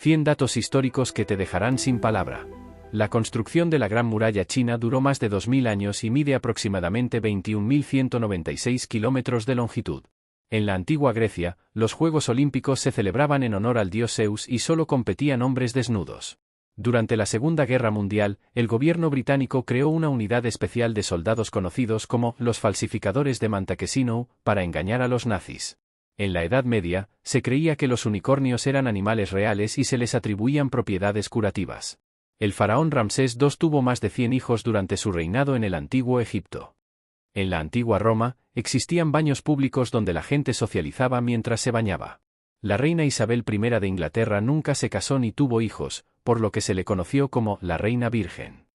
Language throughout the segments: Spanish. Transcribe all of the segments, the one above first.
100 datos históricos que te dejarán sin palabra. La construcción de la Gran Muralla China duró más de 2000 años y mide aproximadamente 21.196 kilómetros de longitud. En la antigua Grecia, los Juegos Olímpicos se celebraban en honor al dios Zeus y solo competían hombres desnudos. Durante la Segunda Guerra Mundial, el gobierno británico creó una unidad especial de soldados conocidos como los falsificadores de Montecasino para engañar a los nazis. En la Edad Media, se creía que los unicornios eran animales reales y se les atribuían propiedades curativas. El faraón Ramsés II tuvo más de 100 hijos durante su reinado en el antiguo Egipto. En la antigua Roma, existían baños públicos donde la gente socializaba mientras se bañaba. La reina Isabel I de Inglaterra nunca se casó ni tuvo hijos, por lo que se le conoció como la Reina Virgen.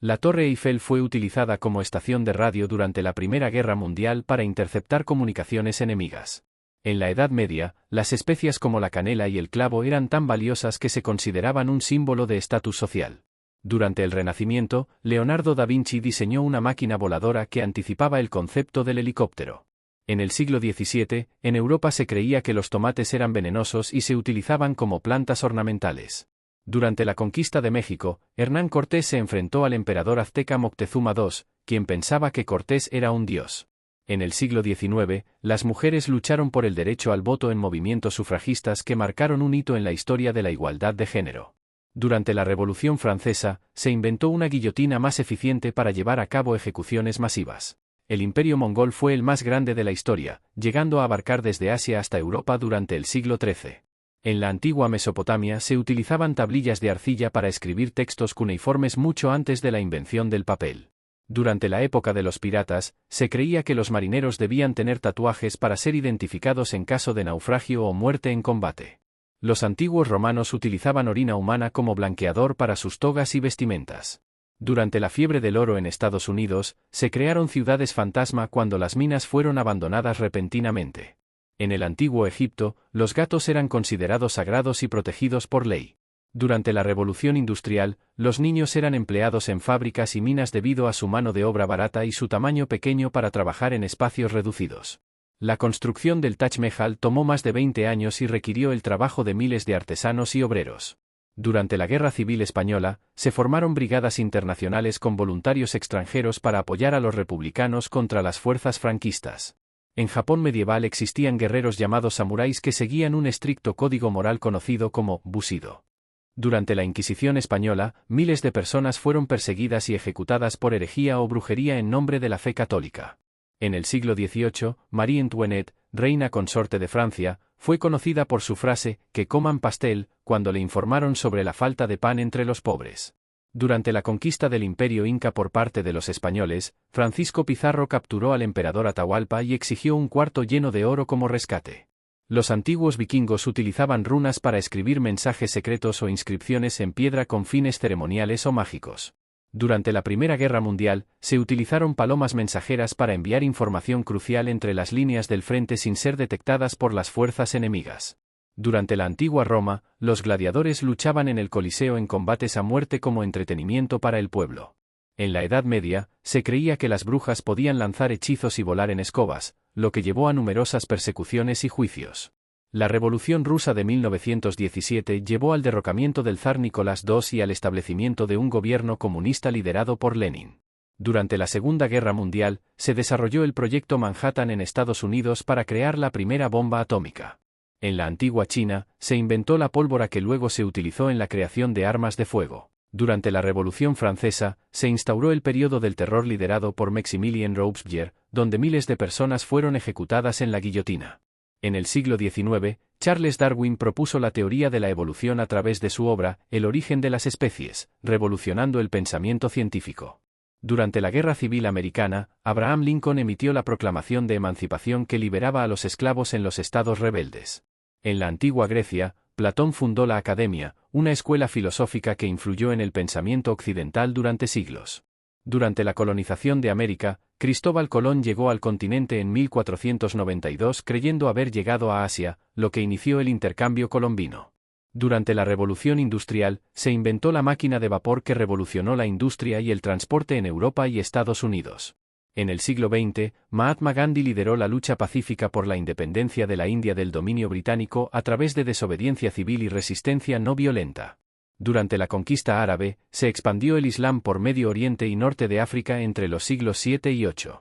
La Torre Eiffel fue utilizada como estación de radio durante la Primera Guerra Mundial para interceptar comunicaciones enemigas. En la Edad Media, las especias como la canela y el clavo eran tan valiosas que se consideraban un símbolo de estatus social. Durante el Renacimiento, Leonardo da Vinci diseñó una máquina voladora que anticipaba el concepto del helicóptero. En el siglo XVII, en Europa se creía que los tomates eran venenosos y se utilizaban como plantas ornamentales. Durante la conquista de México, Hernán Cortés se enfrentó al emperador azteca Moctezuma II, quien pensaba que Cortés era un dios. En el siglo XIX, las mujeres lucharon por el derecho al voto en movimientos sufragistas que marcaron un hito en la historia de la igualdad de género. Durante la Revolución Francesa, se inventó una guillotina más eficiente para llevar a cabo ejecuciones masivas. El imperio mongol fue el más grande de la historia, llegando a abarcar desde Asia hasta Europa durante el siglo XIII. En la antigua Mesopotamia se utilizaban tablillas de arcilla para escribir textos cuneiformes mucho antes de la invención del papel. Durante la época de los piratas, se creía que los marineros debían tener tatuajes para ser identificados en caso de naufragio o muerte en combate. Los antiguos romanos utilizaban orina humana como blanqueador para sus togas y vestimentas. Durante la fiebre del oro en Estados Unidos, se crearon ciudades fantasma cuando las minas fueron abandonadas repentinamente. En el antiguo Egipto, los gatos eran considerados sagrados y protegidos por ley. Durante la Revolución Industrial, los niños eran empleados en fábricas y minas debido a su mano de obra barata y su tamaño pequeño para trabajar en espacios reducidos. La construcción del Taj Mahal tomó más de 20 años y requirió el trabajo de miles de artesanos y obreros. Durante la Guerra Civil Española, se formaron brigadas internacionales con voluntarios extranjeros para apoyar a los republicanos contra las fuerzas franquistas. En Japón medieval existían guerreros llamados samuráis que seguían un estricto código moral conocido como bushido. Durante la Inquisición española, miles de personas fueron perseguidas y ejecutadas por herejía o brujería en nombre de la fe católica. En el siglo XVIII, Marie Antoinette, reina consorte de Francia, fue conocida por su frase, que coman pastel, cuando le informaron sobre la falta de pan entre los pobres. Durante la conquista del Imperio Inca por parte de los españoles, Francisco Pizarro capturó al emperador Atahualpa y exigió un cuarto lleno de oro como rescate. Los antiguos vikingos utilizaban runas para escribir mensajes secretos o inscripciones en piedra con fines ceremoniales o mágicos. Durante la Primera Guerra Mundial, se utilizaron palomas mensajeras para enviar información crucial entre las líneas del frente sin ser detectadas por las fuerzas enemigas. Durante la antigua Roma, los gladiadores luchaban en el Coliseo en combates a muerte como entretenimiento para el pueblo. En la Edad Media, se creía que las brujas podían lanzar hechizos y volar en escobas, lo que llevó a numerosas persecuciones y juicios. La Revolución Rusa de 1917 llevó al derrocamiento del zar Nicolás II y al establecimiento de un gobierno comunista liderado por Lenin. Durante la Segunda Guerra Mundial, se desarrolló el Proyecto Manhattan en Estados Unidos para crear la primera bomba atómica. En la antigua China, se inventó la pólvora que luego se utilizó en la creación de armas de fuego. Durante la Revolución Francesa, se instauró el periodo del terror liderado por Maximilien Robespierre, donde miles de personas fueron ejecutadas en la guillotina. En el siglo XIX, Charles Darwin propuso la teoría de la evolución a través de su obra, El origen de las especies, revolucionando el pensamiento científico. Durante la Guerra Civil Americana, Abraham Lincoln emitió la Proclamación de Emancipación que liberaba a los esclavos en los estados rebeldes. En la antigua Grecia, Platón fundó la Academia, una escuela filosófica que influyó en el pensamiento occidental durante siglos. Durante la colonización de América, Cristóbal Colón llegó al continente en 1492 creyendo haber llegado a Asia, lo que inició el intercambio colombino. Durante la Revolución Industrial, se inventó la máquina de vapor que revolucionó la industria y el transporte en Europa y Estados Unidos. En el siglo XX, Mahatma Gandhi lideró la lucha pacífica por la independencia de la India del dominio británico a través de desobediencia civil y resistencia no violenta. Durante la conquista árabe, se expandió el Islam por Medio Oriente y norte de África entre los siglos VII y VIII.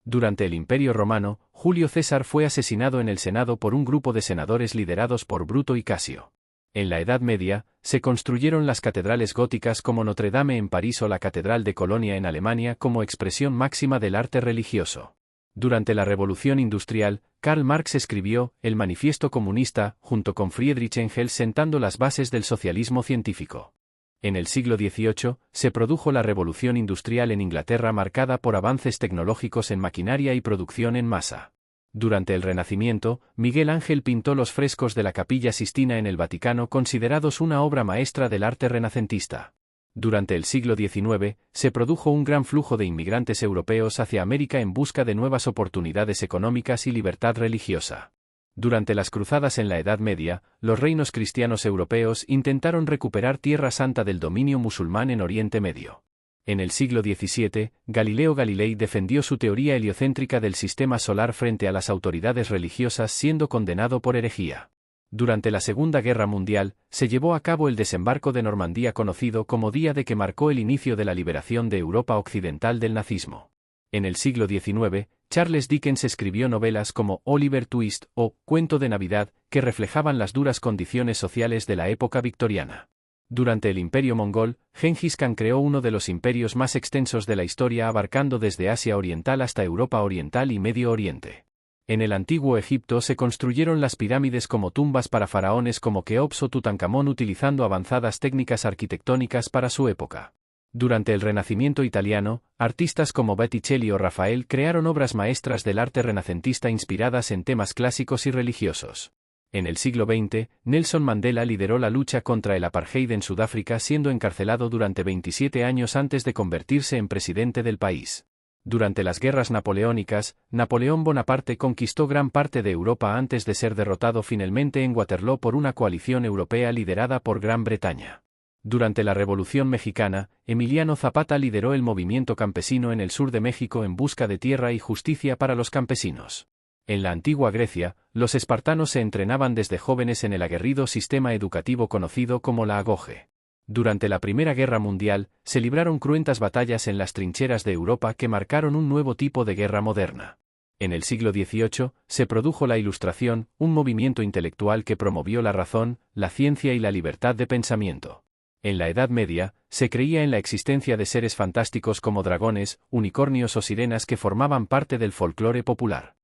Durante el Imperio Romano, Julio César fue asesinado en el Senado por un grupo de senadores liderados por Bruto y Casio. En la Edad Media, se construyeron las catedrales góticas como Notre Dame en París o la Catedral de Colonia en Alemania como expresión máxima del arte religioso. Durante la Revolución Industrial, Karl Marx escribió El Manifiesto Comunista, junto con Friedrich Engels sentando las bases del socialismo científico. En el siglo XVIII, se produjo la Revolución Industrial en Inglaterra marcada por avances tecnológicos en maquinaria y producción en masa. Durante el Renacimiento, Miguel Ángel pintó los frescos de la Capilla Sistina en el Vaticano considerados una obra maestra del arte renacentista. Durante el siglo XIX, se produjo un gran flujo de inmigrantes europeos hacia América en busca de nuevas oportunidades económicas y libertad religiosa. Durante las cruzadas en la Edad Media, los reinos cristianos europeos intentaron recuperar Tierra Santa del dominio musulmán en Oriente Medio. En el siglo XVII, Galileo Galilei defendió su teoría heliocéntrica del sistema solar frente a las autoridades religiosas siendo condenado por herejía. Durante la Segunda Guerra Mundial, se llevó a cabo el desembarco de Normandía conocido como Día D que marcó el inicio de la liberación de Europa Occidental del nazismo. En el siglo XIX, Charles Dickens escribió novelas como Oliver Twist o Cuento de Navidad, que reflejaban las duras condiciones sociales de la época victoriana. Durante el Imperio Mongol, Gengis Khan creó uno de los imperios más extensos de la historia abarcando desde Asia Oriental hasta Europa Oriental y Medio Oriente. En el antiguo Egipto se construyeron las pirámides como tumbas para faraones como Keops o Tutankamón utilizando avanzadas técnicas arquitectónicas para su época. Durante el Renacimiento italiano, artistas como Botticelli o Rafael crearon obras maestras del arte renacentista inspiradas en temas clásicos y religiosos. En el siglo XX, Nelson Mandela lideró la lucha contra el apartheid en Sudáfrica siendo encarcelado durante 27 años antes de convertirse en presidente del país. Durante las guerras napoleónicas, Napoleón Bonaparte conquistó gran parte de Europa antes de ser derrotado finalmente en Waterloo por una coalición europea liderada por Gran Bretaña. Durante la Revolución Mexicana, Emiliano Zapata lideró el movimiento campesino en el sur de México en busca de tierra y justicia para los campesinos. En la antigua Grecia, los espartanos se entrenaban desde jóvenes en el aguerrido sistema educativo conocido como la agoge. Durante la Primera Guerra Mundial, se libraron cruentas batallas en las trincheras de Europa que marcaron un nuevo tipo de guerra moderna. En el siglo XVIII, se produjo la Ilustración, un movimiento intelectual que promovió la razón, la ciencia y la libertad de pensamiento. En la Edad Media, se creía en la existencia de seres fantásticos como dragones, unicornios o sirenas que formaban parte del folclore popular.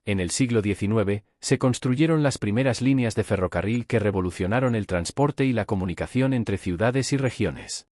En el siglo XIX, se construyeron las primeras líneas de ferrocarril que revolucionaron el transporte y la comunicación entre ciudades y regiones.